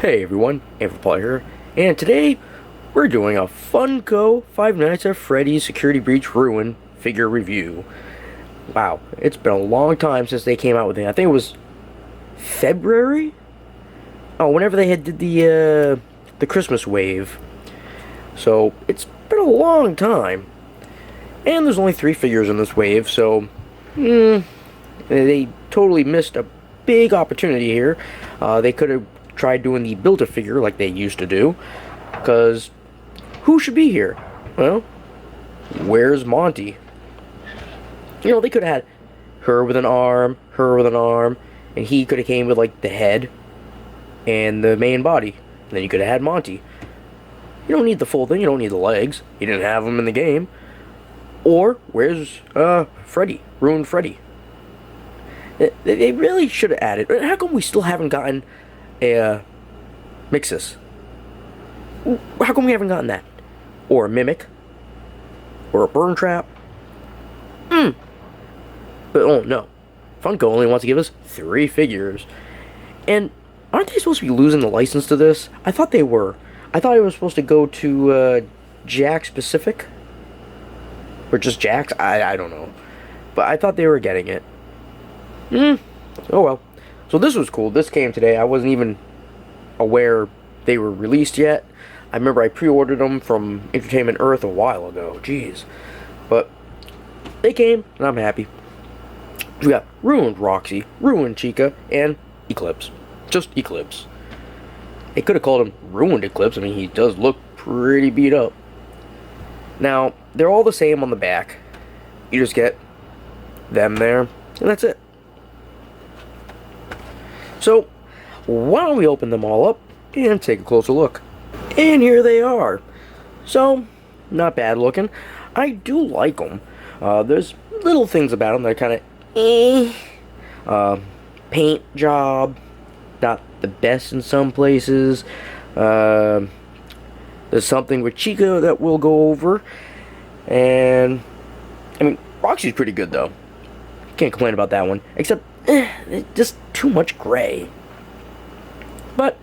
Hey everyone, Amplify here, and today we're doing a Funko Five Nights at Freddy's Security Breach Ruin figure review. Wow, it's been a long time since they came out with it. I think it was February? Oh, whenever they did the Christmas wave. So, it's been a long time. And there's only 3 figures in this wave, so they totally missed a big opportunity here. They could have tried doing the Build-A-Figure like they used to do, because who should be here? Well, where's Monty? You know, they could have had her with an arm, and he could have came with like the head and the main body. And then you could have had Monty. You don't need the full thing, you don't need the legs. You didn't have them in the game. Or, where's Freddy? Ruined Freddy. They really should have added. How come we still haven't gotten a Mixus? How come we haven't gotten that? Or a Mimic? Or a Burn Trap? But oh no. Funko only wants to give us 3 figures. And aren't they supposed to be losing the license to this? I thought they were. I thought it was supposed to go to Jack Specific. Or just Jack's? I don't know. But I thought they were getting it. Oh well. So this was cool. This came today. I wasn't even aware they were released yet. I remember I pre-ordered them from Entertainment Earth a while ago. Jeez. But they came, and I'm happy. We got Ruined Roxy, Ruined Chica, and Eclipse. Just Eclipse. They could have called him Ruined Eclipse. I mean, he does look pretty beat up. Now, they're all the same on the back. You just get them there, and that's it. So, why don't we open them all up and take a closer look. And here they are. So, not bad looking. I do like them. There's little things about them that are kind of paint job, not the best in some places. There's something with Chica that we'll go over. And, I mean, Roxy's pretty good though. Can't complain about that one. Except, just too much gray. But,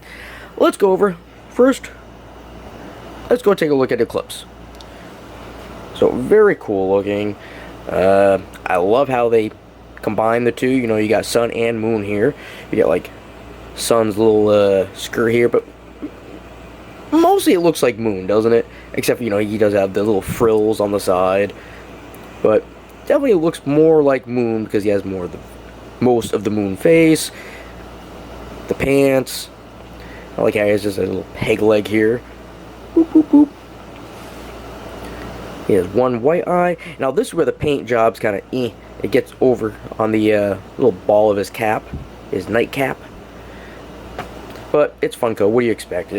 let's go over. First, let's go take a look at Eclipse. So, very cool looking. I love how they combine the two. You know, you got sun and moon here. You got, like, sun's little skirt here, but mostly it looks like moon, doesn't it? Except, you know, he does have the little frills on the side. But definitely looks more like moon because he has most of the moon face. The pants. I like how he has just a little peg leg here. Boop, boop, boop. He has one white eye. Now this is where the paint job's kind of it gets over on the little ball of his cap, his nightcap. But it's Funko. What do you expect?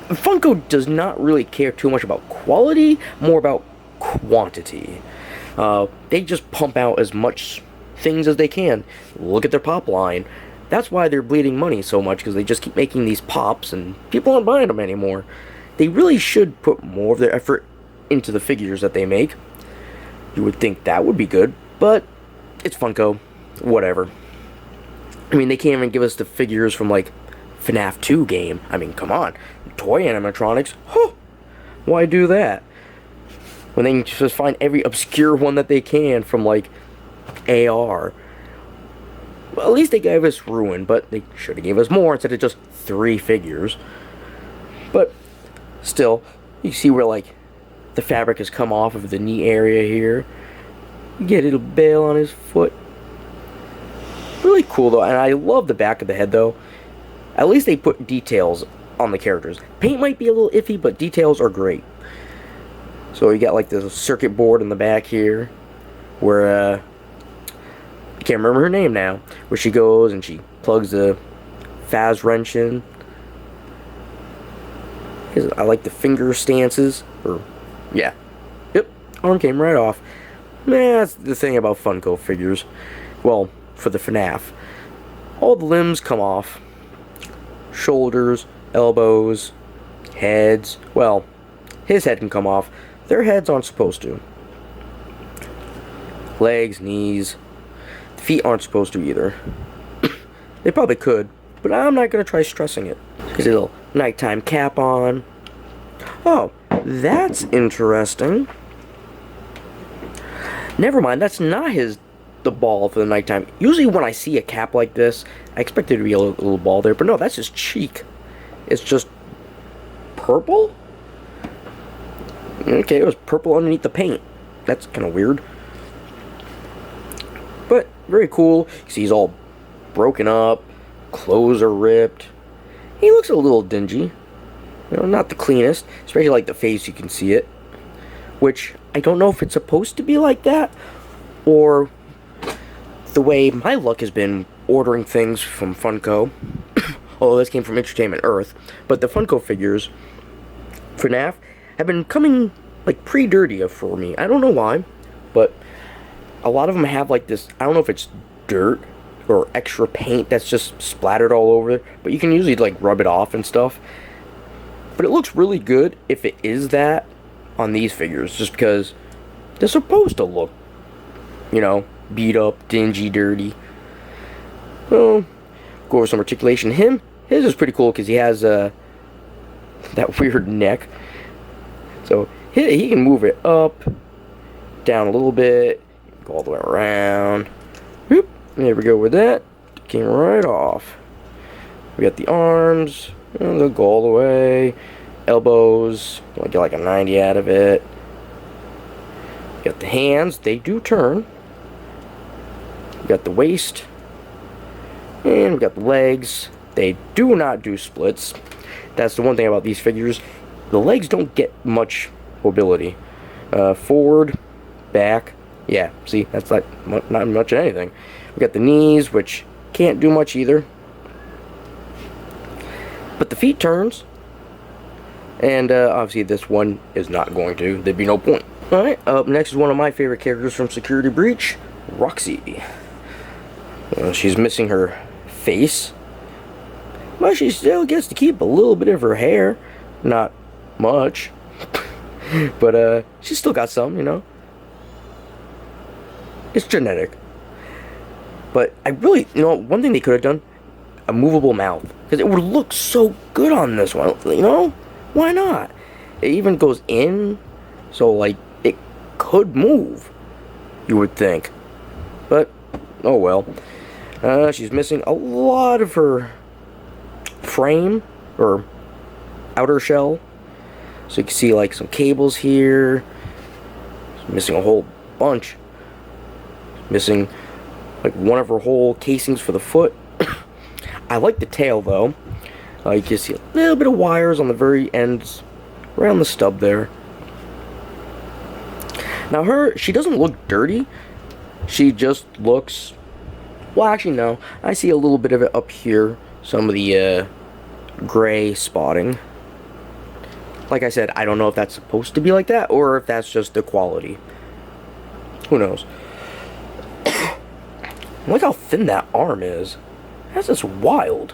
Funko does not really care too much about quality, more about quantity. They just pump out as much things as they can. Look at their pop line. That's why they're bleeding money so much, because they just keep making these pops and people aren't buying them anymore. They really should put more of their effort into the figures that they make. You would think that would be good, but it's Funko. Whatever. I mean, they can't even give us the figures from, like, FNaF 2 game. I mean, come on. Toy animatronics? Huh! Why do that? When they can just find every obscure one that they can from, like, AR. Well, at least they gave us Ruin, but they should have gave us more instead of just 3 figures. But, still, you see where, like, the fabric has come off of the knee area here. You get a little bail on his foot. Really cool, though, and I love the back of the head, though. At least they put details on the characters. Paint might be a little iffy, but details are great. So you got, like, the circuit board in the back here, where, I can't remember her name now, where she goes and she plugs the Faz wrench in. I like the finger stances, yeah. Yep, arm came right off. That's the thing about Funko figures. Well, for the FNaF. All the limbs come off. Shoulders, elbows, heads. Well, his head can come off. Their heads aren't supposed to. Legs, knees. The feet aren't supposed to either. They probably could, but I'm not going to try stressing it. There's a little nighttime cap on. Oh, that's interesting. Never mind, that's not the ball for the nighttime. Usually when I see a cap like this, I expect there to be a little ball there, but no, that's his cheek. It's just purple? Okay, it was purple underneath the paint. That's kind of weird. But very cool. You see he's all broken up. Clothes are ripped. He looks a little dingy. You know, not the cleanest. Especially like the face, you can see it. Which, I don't know if it's supposed to be like that. Or the way my luck has been ordering things from Funko. Although this came from Entertainment Earth. But the Funko figures for FNaF have been coming like pre-dirty for me. I don't know why. But a lot of them have like this, I don't know if it's dirt or extra paint that's just splattered all over. But you can usually like rub it off and stuff. But it looks really good if it is that on these figures. Just because they're supposed to look, you know, beat up, dingy, dirty. Well, go over some articulation. His is pretty cool because he has that weird neck. So he can move it up, down a little bit, go all the way around. Whoop, there we go with that. Came right off. We got the arms, and they'll go all the way. Elbows, I'll get like a 90 out of it. We got the hands, they do turn. We got the waist. And we got the legs. They do not do splits. That's the one thing about these figures. The legs don't get much mobility. Forward, back. Yeah, see, that's not much of anything. We got the knees, which can't do much either. But the feet turns. And obviously this one is not going to. There'd be no point. Alright, up next is one of my favorite characters from Security Breach, Roxy. She's missing her face. But she still gets to keep a little bit of her hair. Not much. But she's still got some, you know. It's genetic. But I really, you know, one thing they could have done, a movable mouth. Because it would look so good on this one, you know? Why not? It even goes in, so like, it could move, you would think. But, oh well. She's missing a lot of her frame, or outer shell. So you can see like some cables here. She's missing a whole bunch. Missing like one of her whole casings for the foot. I like the tail though. You can see a little bit of wires on the very ends, around the stub there. Now she doesn't look dirty. She just looks, well actually no, I see a little bit of it up here. Some of the gray spotting. Like I said, I don't know if that's supposed to be like that, or if that's just the quality. Who knows? Look how thin that arm is. That's just wild.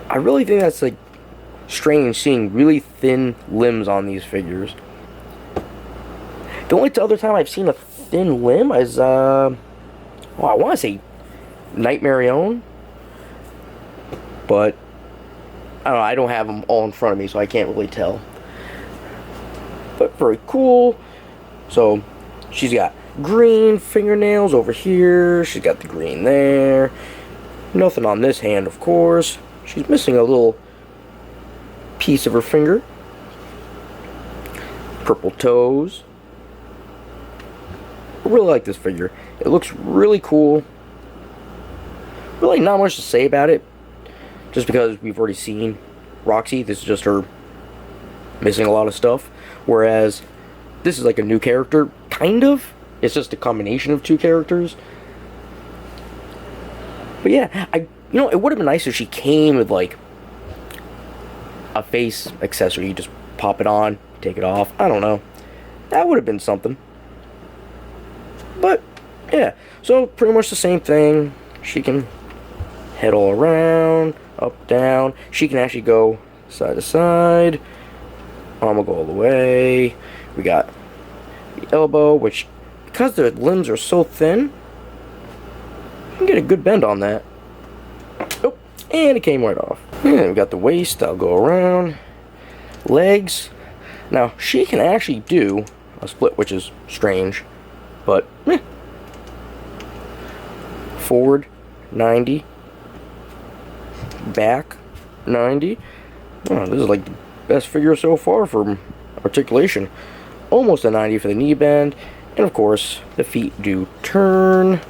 I really think that's like strange seeing really thin limbs on these figures. The only other time I've seen a thin limb is well, I want to say Nightmare Own, but I don't know, I don't have them all in front of me, so I can't really tell. But very cool. So she's got green fingernails over here. She's got the green there. Nothing on this hand, of course. She's missing a little piece of her finger. Purple toes. I really like this figure. It looks really cool. Really not much to say about it, just because we've already seen Roxy. This is just her missing a lot of stuff. Whereas this is like a new character, kind of. It's just a combination of two characters. But yeah, you know, it would have been nice if she came with like a face accessory. You just pop it on, take it off. I don't know. That would have been something. But yeah, so pretty much the same thing. She can head all around, up, down. She can actually go side to side. Arm will go all the way. We got the elbow, which, because the limbs are so thin, you can get a good bend on that. And it came right off. And we got the waist, that'll go around. Legs. Now, she can actually do a split, which is strange. But, Forward, 90. Back, 90. Oh, this is like the best figure so far for articulation. Almost a 90 for the knee bend. And of course, the feet do turn.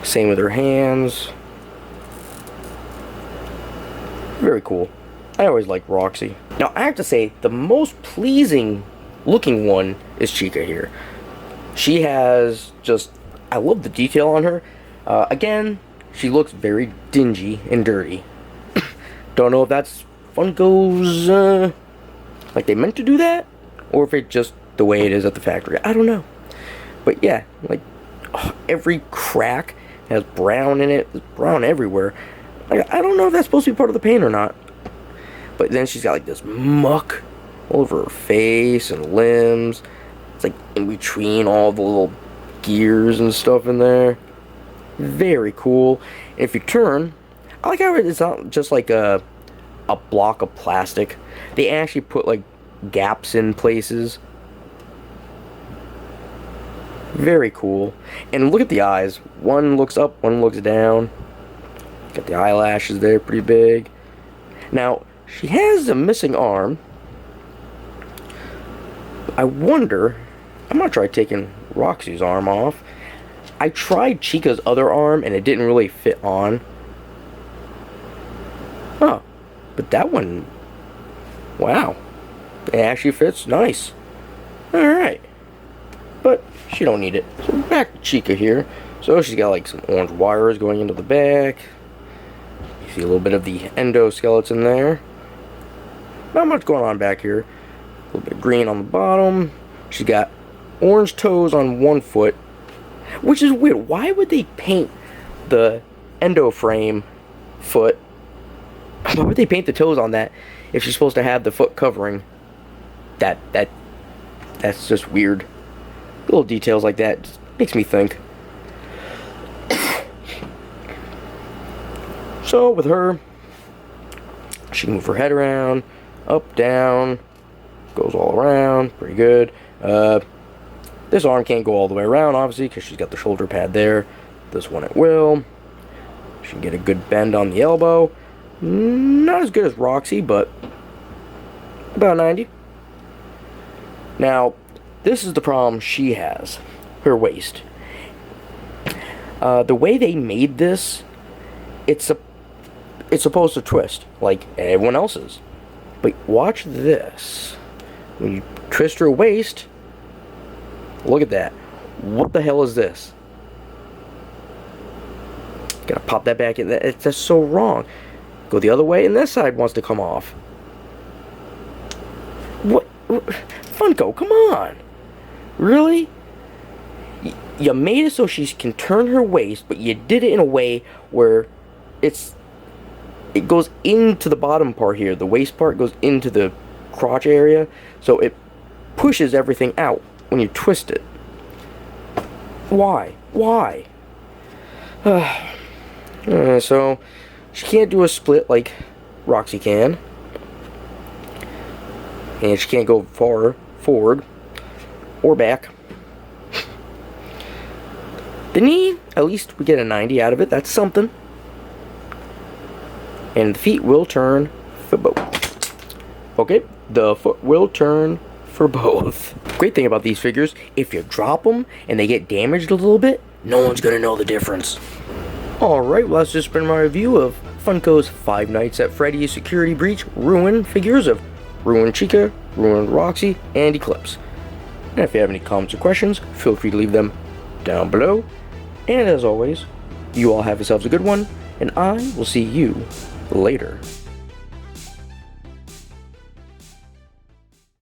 Same with her hands. Very cool. I always like Roxy. Now, I have to say, the most pleasing looking one is Chica here. She has just... I love the detail on her. Again, she looks very dingy and dirty. Don't know if that's Funko's, like they meant to do that, or if it's just the way it is at the factory. I don't know. But yeah, like, every crack has brown in it. There's brown everywhere. Like, I don't know if that's supposed to be part of the paint or not. But then she's got like this muck all over her face and limbs. It's like in between all the little gears and stuff in there. Very cool. If you turn, I like how it's not just like a block of plastic. They actually put like gaps in places. Very cool. And look at the eyes. One looks up, one looks down. Got the eyelashes there, pretty big. Now, she has a missing arm. I wonder, I'm gonna try taking Roxy's arm off. I tried Chica's other arm and it didn't really fit on. Huh. But that one, wow. It actually fits nice. Alright. But she don't need it. So back to Chica here. So she's got like some orange wires going into the back. You see a little bit of the endoskeleton there. Not much going on back here. A little bit of green on the bottom. She's got orange toes on one foot. Which is weird. Why would they paint the endo frame foot? Why would they paint the toes on that if she's supposed to have the foot covering? That's just weird. Little details like that just makes me think. So with her, she can move her head around, up, down, goes all around, pretty good. This arm can't go all the way around, obviously, because she's got the shoulder pad there. This one it will. She can get a good bend on the elbow. Not as good as Roxy, but about 90. Now, this is the problem she has. Her waist. The way they made this, it's supposed to twist, like everyone else's. But watch this. When you twist her waist, look at that. What the hell is this? Gotta pop that back in. That's just so wrong. Go the other way, and this side wants to come off. What? Funko, come on. Really? You made it so she can turn her waist, but you did it in a way where it goes into the bottom part here. The waist part goes into the crotch area, so it pushes everything out when you twist it. Why? Why? So she can't do a split like Roxy can, and she can't go far forward or back. The knee, at least we get a 90 out of it. That's something. And the feet will turn for both. Okay, the foot will turn for both. Great thing about these figures, if you drop them and they get damaged a little bit, no one's gonna know the difference. Alright, well that's just been my review of Funko's Five Nights at Freddy's Security Breach Ruin figures of Ruined Chica, Ruined Roxy, and Eclipse. And if you have any comments or questions, feel free to leave them down below. And as always, you all have yourselves a good one, and I will see you later.